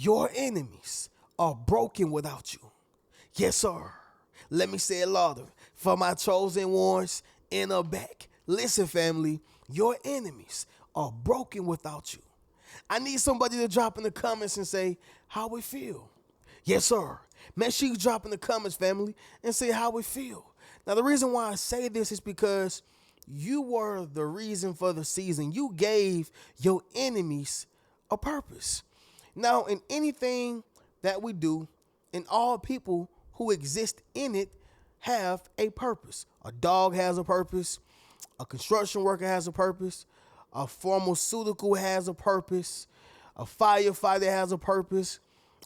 Your enemies are broken without you. Yes, sir. Let me say it louder for my chosen ones in the back. Listen, family, your enemies are broken without you. I need somebody to drop in the comments and say how we feel. Yes, sir. Make sure you drop in the comments, family, and say how we feel. Now, the reason why I say this is because you were the reason for the season. You gave your enemies a purpose. Now, in anything that we do, and all people who exist in it have a purpose. A dog has a purpose. A construction worker has a purpose. A pharmaceutical has a purpose. A firefighter has a purpose.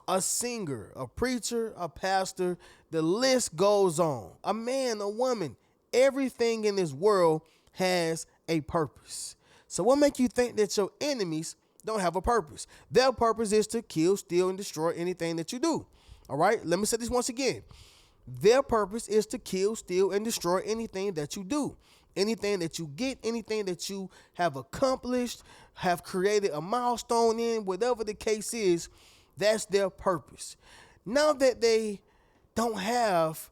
A singer, a preacher, a pastor, the list goes on. A man, a woman, everything in this world has a purpose. So what makes you think that your enemies don't have a purpose? Their purpose is to kill, steal, and destroy anything that you do. All right, let me say this once again. Their purpose is to kill, steal, and destroy anything that you do. Anything that you get, anything that you have accomplished, have created a milestone in, whatever the case is, that's their purpose. Now that they don't have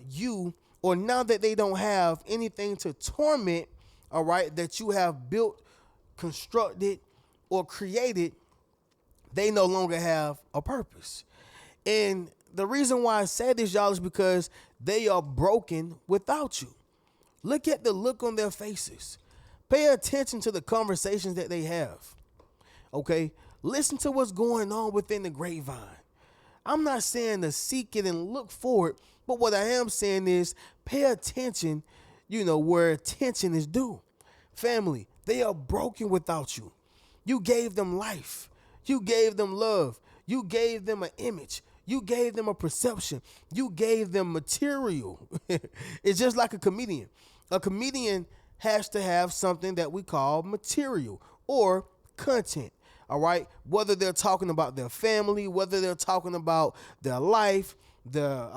you, or now that they don't have anything to torment, all right, that you have built, constructed, or created, they no longer have a purpose. And the reason why I say this, y'all, is because they are broken without you. Look at the look on their faces. Pay attention to the conversations that they have. Okay? Listen to what's going on within the grapevine. I'm not saying to seek it and look for it, but what I am saying is pay attention, where attention is due. Family, they are broken without you. You gave them life. You gave them love. You gave them an image. You gave them a perception. You gave them material. It's just like a comedian. A comedian has to have something that we call material or content. All right. Whether they're talking about their family, whether they're talking about their life, their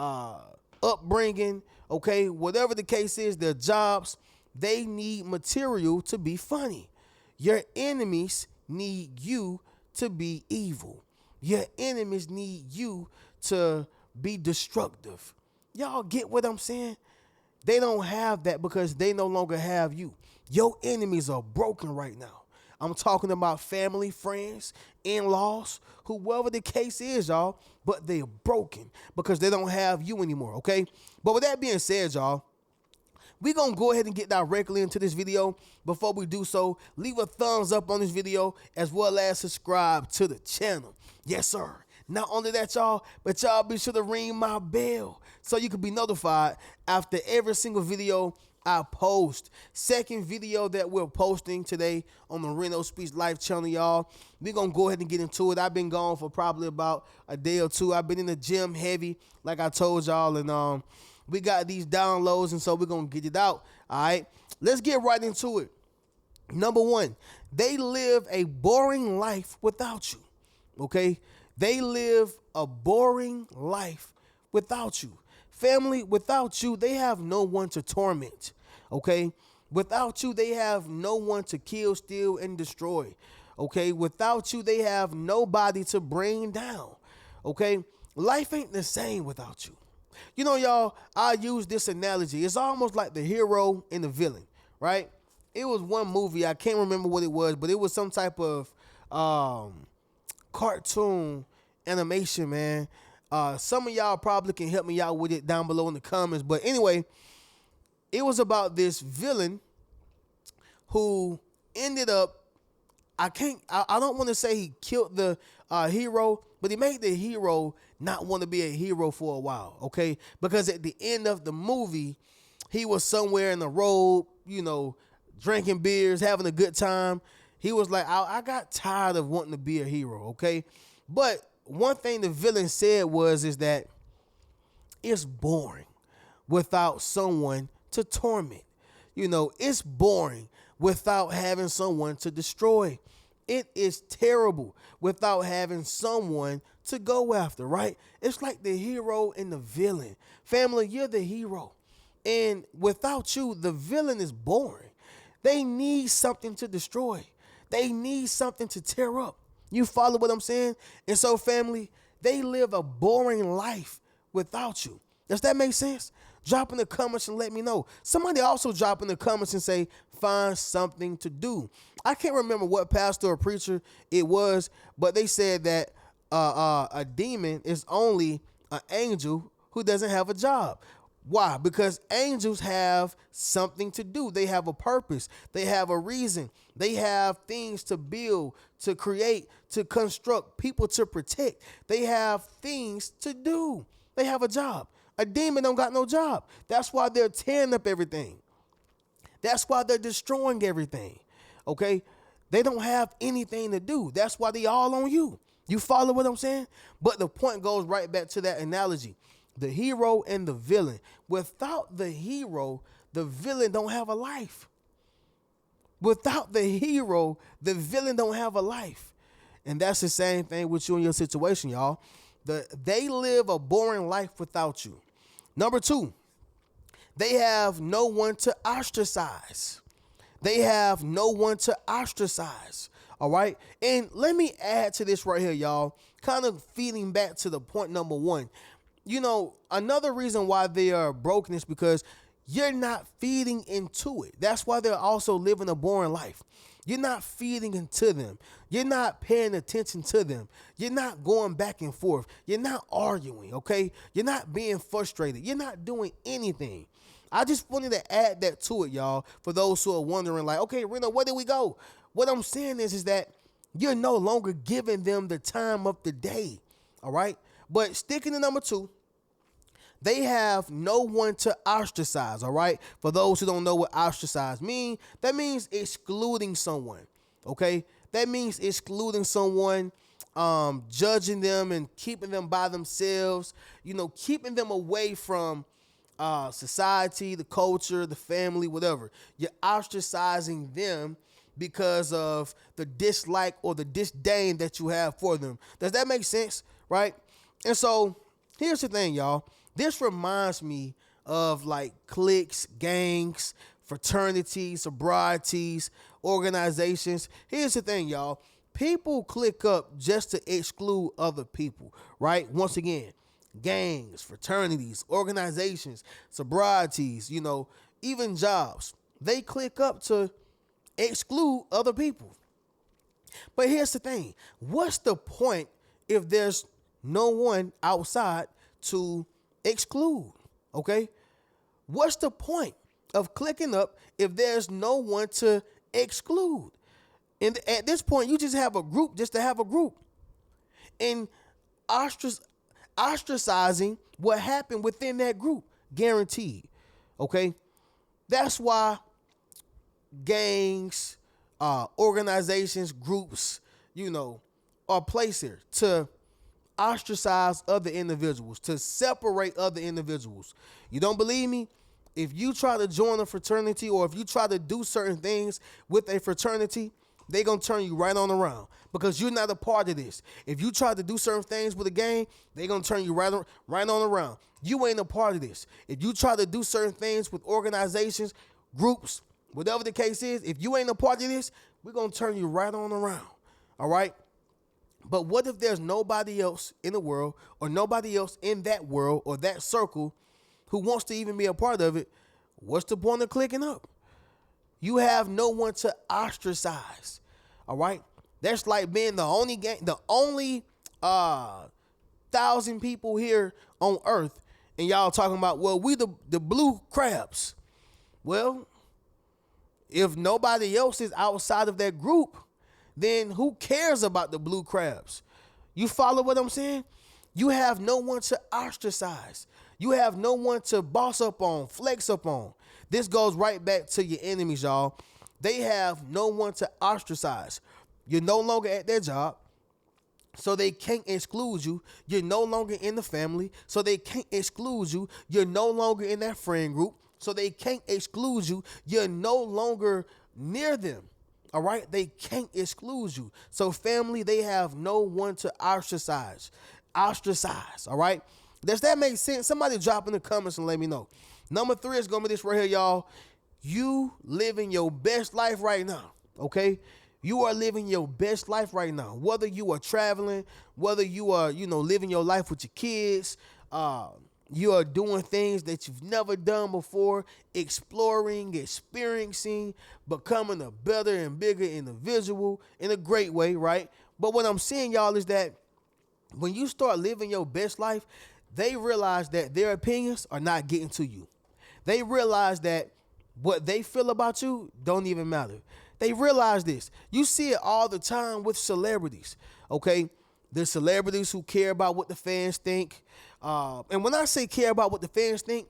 upbringing, okay, whatever the case is, their jobs, they need material to be funny. Your enemies need you to be evil. Your enemies need you to be destructive. Y'all get what I'm saying? They don't have that because they no longer have you. Your enemies are broken right now. I'm talking about family, friends, in-laws, whoever the case is, y'all, but they're broken because they don't have you anymore, okay? But with that being said, y'all, we're going to go ahead and get directly into this video. Before we do so, leave a thumbs up on this video as well as subscribe to the channel. Yes, sir. Not only that, y'all, but y'all be sure to ring my bell so you can be notified after every single video I post. Second video that we're posting today on the Reno Speech Life channel, y'all. We're going to go ahead and get into it. I've been gone for probably about a day or two. I've been in the gym heavy, like I told y'all, and we got these downloads, and so we're going to get it out. All right, let's get right into it. Number one, they live a boring life without you, okay? They live a boring life without you. Family, without you, they have no one to torment, okay? Without you, they have no one to kill, steal, and destroy, okay? Without you, they have nobody to bring down, okay? Life ain't the same without you. Y'all, I use this analogy. It's almost like the hero and the villain, right? It was one movie. I can't remember what it was, but it was some type of cartoon animation, man. Some of y'all probably can help me out with it down below in the comments. But anyway, it was about this villain who ended up, I don't want to say he killed the hero, but he made the hero not want to be a hero for a while, okay? Because at the end of the movie, he was somewhere in the road, drinking beers, having a good time. He was like, I got tired of wanting to be a hero, okay? But one thing the villain said is that it's boring without someone to torment. It's boring without having someone to destroy. It is terrible without having someone to go after, right? It's like the hero and the villain. Family, you're the hero. And without you, the villain is boring. They need something to destroy. They need something to tear up. You follow what I'm saying? And so, family, they live a boring life without you. Does that make sense? Drop in the comments and let me know. Somebody also drop in the comments and say, find something to do. I can't remember what pastor or preacher it was, but they said that a demon is only an angel who doesn't have a job. Why? Because angels have something to do. They have a purpose. They have a reason. They have things to build, to create, to construct, people to protect. They have things to do. They have a job. A demon don't got no job. That's why they're tearing up everything. That's why they're destroying everything. Okay? They don't have anything to do. That's why they all on you. You follow what I'm saying? But the point goes right back to that analogy. The hero and the villain. Without the hero, the villain don't have a life. Without the hero, the villain don't have a life. And that's the same thing with you and your situation, y'all. They live a boring life without you. Number two, they have no one to ostracize. They have no one to ostracize. All right. And let me add to this right here, y'all, kind of feeding back to the point number one. You know, another reason why they are broken is because you're not feeding into it. That's why they're also living a boring life. You're not feeding into them. You're not paying attention to them. You're not going back and forth. You're not arguing, okay? You're not being frustrated. You're not doing anything. I just wanted to add that to it, y'all, for those who are wondering, like, okay, Reno, where did we go? What I'm saying is that you're no longer giving them the time of the day, all right? But sticking to number two, they have no one to ostracize, all right? For those who don't know what ostracize means, that means excluding someone, okay? That means excluding someone, judging them and keeping them by themselves, you know, keeping them away from society, the culture, the family, whatever. You're ostracizing them because of the dislike or the disdain that you have for them. Does that make sense, right? And so here's the thing, y'all. This reminds me of like cliques, gangs, fraternities, sobrieties, organizations. Here's the thing, y'all. People click up just to exclude other people, right? Once again, gangs, fraternities, organizations, sobrieties, you know, even jobs. They click up to exclude other people. But here's the thing. What's the point if there's no one outside to exclude? Okay? What's the point of clicking up if there's no one to exclude? And at this point, you just have a group just to have a group. And ostracizing what happened within that group, guaranteed. Okay? That's why gangs, organizations, groups, you know, are placed here to ostracize other individuals, to separate other individuals. You don't believe me? If you try to join a fraternity or if you try to do certain things with a fraternity, they're going to turn you right on around because you're not a part of this. If you try to do certain things with a gang, they're going to turn you right on around. You ain't a part of this. If you try to do certain things with organizations, groups, whatever the case is, if you ain't a part of this, we're going to turn you right on around. All right? But what if there's nobody else in the world or nobody else in that world or that circle who wants to even be a part of it? What's the point of clicking up? You have no one to ostracize. All right? That's like being the only 1,000 people here on earth and y'all talking about, well, we the blue crabs. Well, if nobody else is outside of that group, then who cares about the blue crabs? You follow what I'm saying? You have no one to ostracize. You have no one to boss up on, flex up on. This goes right back to your enemies, y'all. They have no one to ostracize. You're no longer at their job, so they can't exclude you. You're no longer in the family, so they can't exclude you. You're no longer in that friend group, so they can't exclude you. You're no longer near them. All right? They can't exclude you. So family, they have no one to ostracize. All right? Does that make sense? Somebody drop in the comments and let me know. Number 3 is going to be this right here, y'all. You living your best life right now, okay? You are living your best life right now. Whether you are traveling, whether you are, living your life with your kids, you are doing things that you've never done before, exploring, experiencing, becoming a better and bigger individual in a great way, right? But what I'm saying, y'all, is that when you start living your best life, they realize that their opinions are not getting to you. They realize that what they feel about you don't even matter. They realize this. You see it all the time with celebrities, okay? The celebrities who care about what the fans think. And when I say care about what the fans think,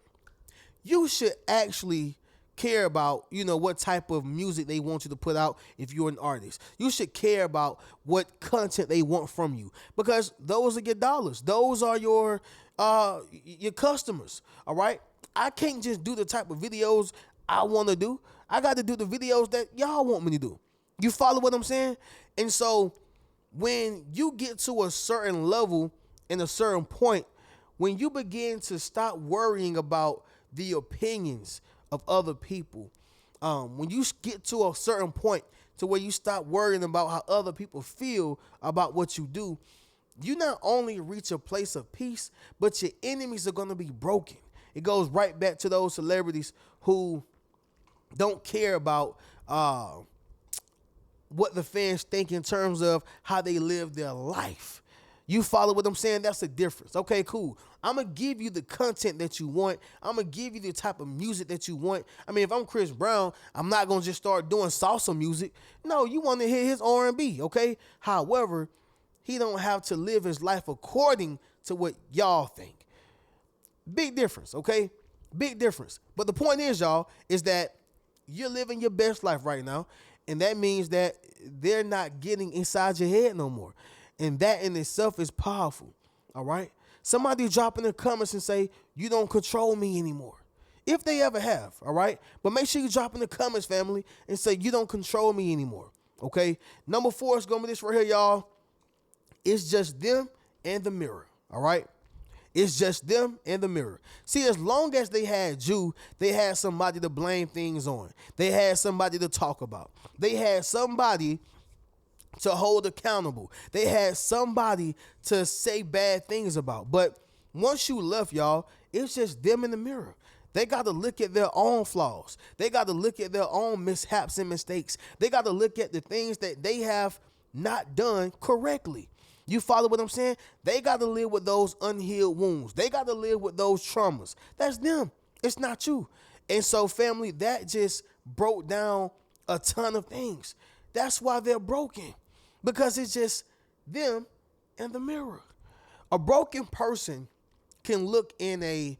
you should actually care about, what type of music they want you to put out if you're an artist. You should care about what content they want from you, because those are your dollars. Those are your customers, all right? I can't just do the type of videos I want to do. I got to do the videos that y'all want me to do. You follow what I'm saying? And so when you get to a certain level and a certain point, when you begin to stop worrying about the opinions of other people, when you get to a certain point to where you stop worrying about how other people feel about what you do, you not only reach a place of peace, but your enemies are going to be broken. It goes right back to those celebrities who don't care about what the fans think in terms of how they live their life. You follow what I'm saying? That's the difference. Okay, cool. I'm going to give you the content that you want. I'm going to give you the type of music that you want. I mean, if I'm Chris Brown, I'm not going to just start doing salsa music. No, you want to hear his R&B, okay? However, he don't have to live his life according to what y'all think. Big difference, okay? Big difference. But the point is, y'all, is that you're living your best life right now, and that means that they're not getting inside your head no more. And that in itself is powerful, all right? Somebody drop in the comments and say, you don't control me anymore. If they ever have, all right? But make sure you drop in the comments, family, and say, you don't control me anymore, okay? Number 4 is going to be this right here, y'all. It's just them and the mirror, all right? It's just them and the mirror. See, as long as they had you, they had somebody to blame things on. They had somebody to talk about. They had somebody to hold accountable. They had somebody to say bad things about. But once you left, y'all, it's just them in the mirror. They got to look at their own flaws. They got to look at their own mishaps and mistakes. They got to look at the things that they have not done correctly. You follow what I'm saying? They got to live with those unhealed wounds. They got to live with those traumas. That's them. It's not you. And so, family, that just broke down a ton of things. That's why they're broken, because it's just them and the mirror. A broken person can look in a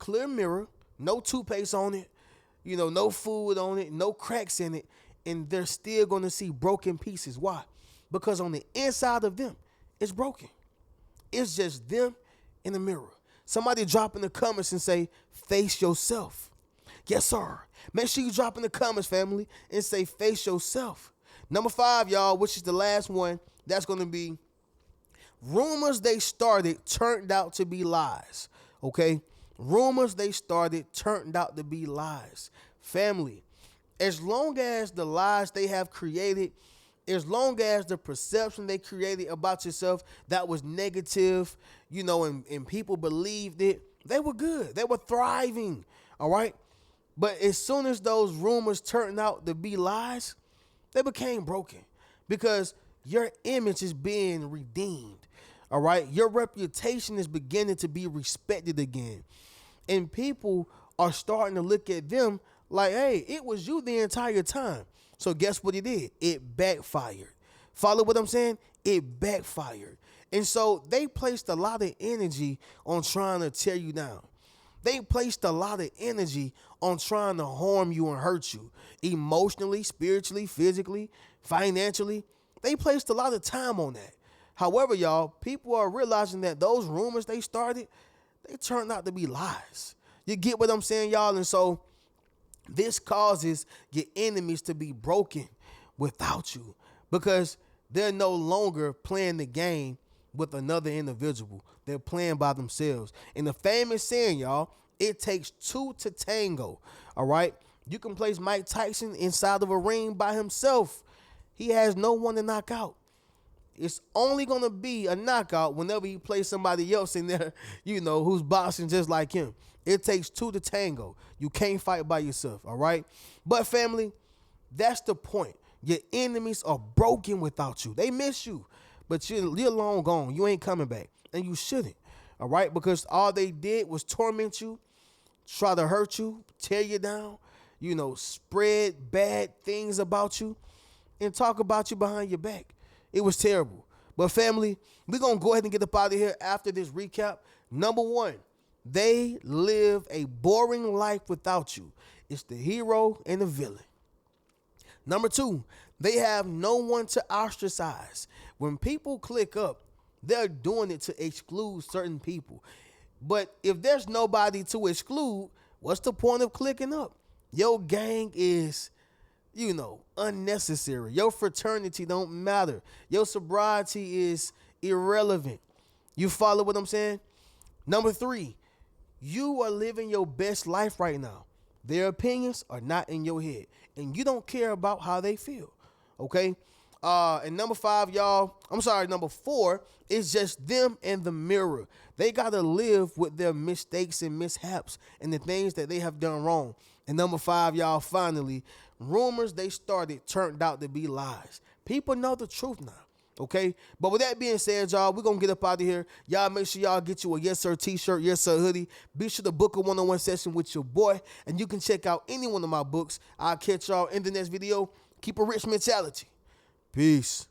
clear mirror, no toothpaste on it, no food on it, no cracks in it, and they're still going to see broken pieces. Why? Because on the inside of them, it's broken. It's just them in the mirror. Somebody drop in the comments and say, face yourself. Yes, sir. Make sure you drop in the comments, family, and say, face yourself. Number 5, y'all, which is the last one, that's going to be rumors they started turned out to be lies, okay? Rumors they started turned out to be lies. Family, as long as the lies they have created, as long as the perception they created about yourself that was negative, and people believed it, they were good. They were thriving, all right? But as soon as those rumors turned out to be lies, they became broken, because your image is being redeemed, all right? Your reputation is beginning to be respected again. And people are starting to look at them like, hey, it was you the entire time. So guess what it did? It backfired. Follow what I'm saying? It backfired. And so they placed a lot of energy on trying to tear you down. They placed a lot of energy on trying to harm you and hurt you emotionally, spiritually, physically, financially. They placed a lot of time on that. However, y'all, people are realizing that those rumors they started, they turned out to be lies. You get what I'm saying, y'all? And so this causes your enemies to be broken without you, because they're no longer playing the game with another individual. They're playing by themselves. And the famous saying, y'all, it takes 2 to tango, all right? You can place Mike Tyson inside of a ring by himself. He has no one to knock out. It's only gonna be a knockout whenever he plays somebody else in there, who's boxing just like him. It takes two to tango. You can't fight by yourself, all right? But family, that's the point. Your enemies are broken without you. They miss you, but you're long gone. You ain't coming back, and you shouldn't, all right? Because all they did was torment you, try to hurt you, tear you down, spread bad things about you, and talk about you behind your back. It was terrible. But family, we're going to go ahead and get up out of here after this recap. Number one, they live a boring life without you. It's the hero and the villain. Number two, they have no one to ostracize. When people click up, they're doing it to exclude certain people. But if there's nobody to exclude, what's the point of clicking up? Your gang is, unnecessary. Your fraternity don't matter. Your sobriety is irrelevant. You follow what I'm saying? Number three, you are living your best life right now. Their opinions are not in your head, and you don't care about how they feel, okay? And number four is just them and the mirror. They got to live with their mistakes and mishaps and the things that they have done wrong. And number five, y'all, finally, rumors they started turned out to be lies. People know the truth now. Okay, but with that being said, y'all, we're going to get up out of here. Y'all make sure y'all get you a Yes Sir t-shirt, Yes Sir hoodie. Be sure to book a one-on-one session with your boy, and you can check out any one of my books. I'll catch y'all in the next video. Keep a rich mentality. Peace.